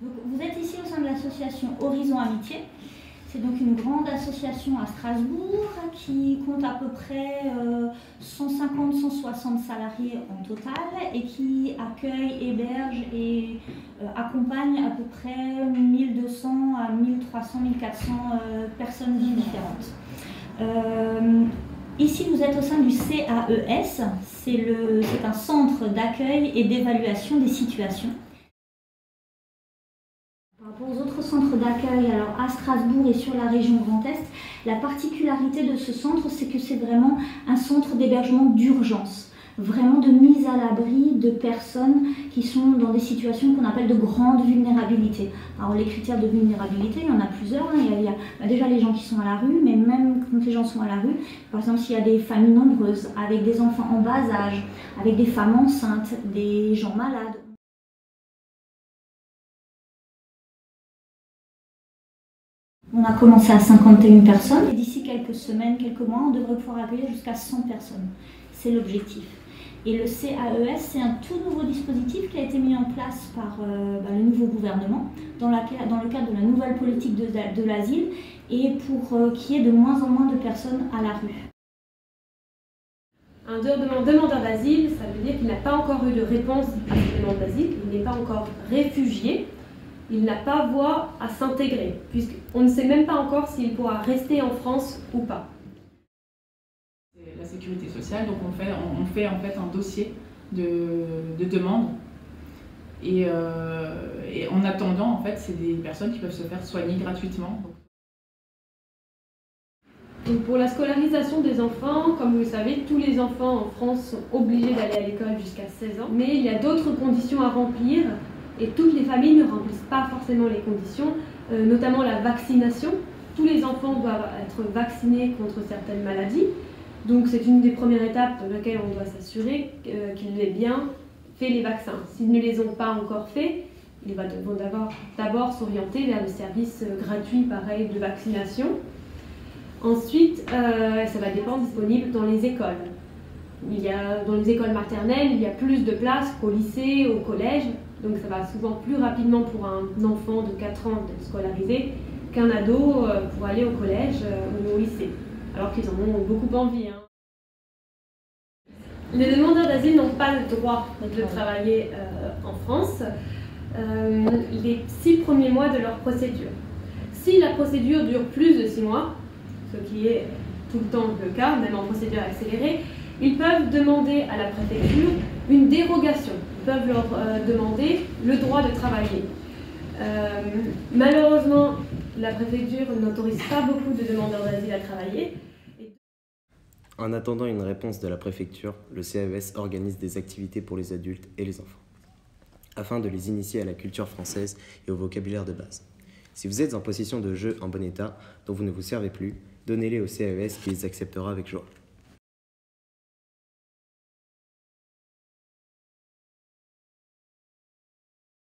Donc, vous êtes ici au sein de l'association Horizon Amitié. C'est donc une grande association à Strasbourg qui compte à peu près 150-160 salariés en total et qui accueille, héberge et accompagne à peu près 1200 à 1300, 1400 personnes différentes. Ici, vous êtes au sein du CAES, c'est un centre d'accueil et d'évaluation des situations. Par rapport aux autres centres d'accueil, alors à Strasbourg et sur la région Grand Est, la particularité de ce centre, c'est que c'est vraiment un centre d'hébergement d'urgence, vraiment de mise à l'abri de personnes qui sont dans des situations qu'on appelle de grande vulnérabilité. Alors les critères de vulnérabilité, il y en a plusieurs. Il y a déjà les gens qui sont à la rue, mais même quand les gens sont à la rue, par exemple s'il y a des familles nombreuses, avec des enfants en bas âge, avec des femmes enceintes, des gens malades. On a commencé à 51 personnes et d'ici quelques semaines, quelques mois, on devrait pouvoir accueillir jusqu'à 100 personnes. C'est l'objectif. Et le CAES, c'est un tout nouveau dispositif qui a été mis en place par le nouveau gouvernement dans le cadre de la nouvelle politique de l'asile et pour qu'il y ait de moins en moins de personnes à la rue. Un demandeur d'asile, ça veut dire qu'il n'a pas encore eu de réponse à sa demande d'asile, il n'est pas encore réfugié. Il n'a pas voie à s'intégrer, puisqu'on ne sait même pas encore s'il pourra rester en France ou pas. La sécurité sociale, donc on fait en fait un dossier de demande. Et en attendant, en fait, c'est des personnes qui peuvent se faire soigner gratuitement. Donc pour la scolarisation des enfants, comme vous le savez, tous les enfants en France sont obligés d'aller à l'école jusqu'à 16 ans. Mais il y a d'autres conditions à remplir. Et toutes les familles ne remplissent pas forcément les conditions, notamment la vaccination. Tous les enfants doivent être vaccinés contre certaines maladies. Donc c'est une des premières étapes dans laquelle on doit s'assurer qu'ils aient bien fait les vaccins. S'ils ne les ont pas encore faits, ils vont d'abord s'orienter vers le service gratuit pareil de vaccination. Ensuite, ça va dépendre disponible dans les écoles. Dans les écoles maternelles, il y a plus de places qu'au lycée, au collège. Donc ça va souvent plus rapidement pour un enfant de 4 ans d'être scolarisé qu'un ado pour aller au collège ou au lycée, alors qu'ils en ont beaucoup envie. Les demandeurs d'asile n'ont pas le droit de travailler en France les 6 premiers mois de leur procédure. Si la procédure dure plus de 6 mois, ce qui est tout le temps le cas, même en procédure accélérée, ils peuvent demander à la préfecture une dérogation. Ils peuvent leur demander le droit de travailler. Malheureusement, la préfecture n'autorise pas beaucoup de demandeurs d'asile à travailler. En attendant une réponse de la préfecture, le CAES organise des activités pour les adultes et les enfants, afin de les initier à la culture française et au vocabulaire de base. Si vous êtes en possession de jeux en bon état dont vous ne vous servez plus, donnez-les au CAES qui les acceptera avec joie.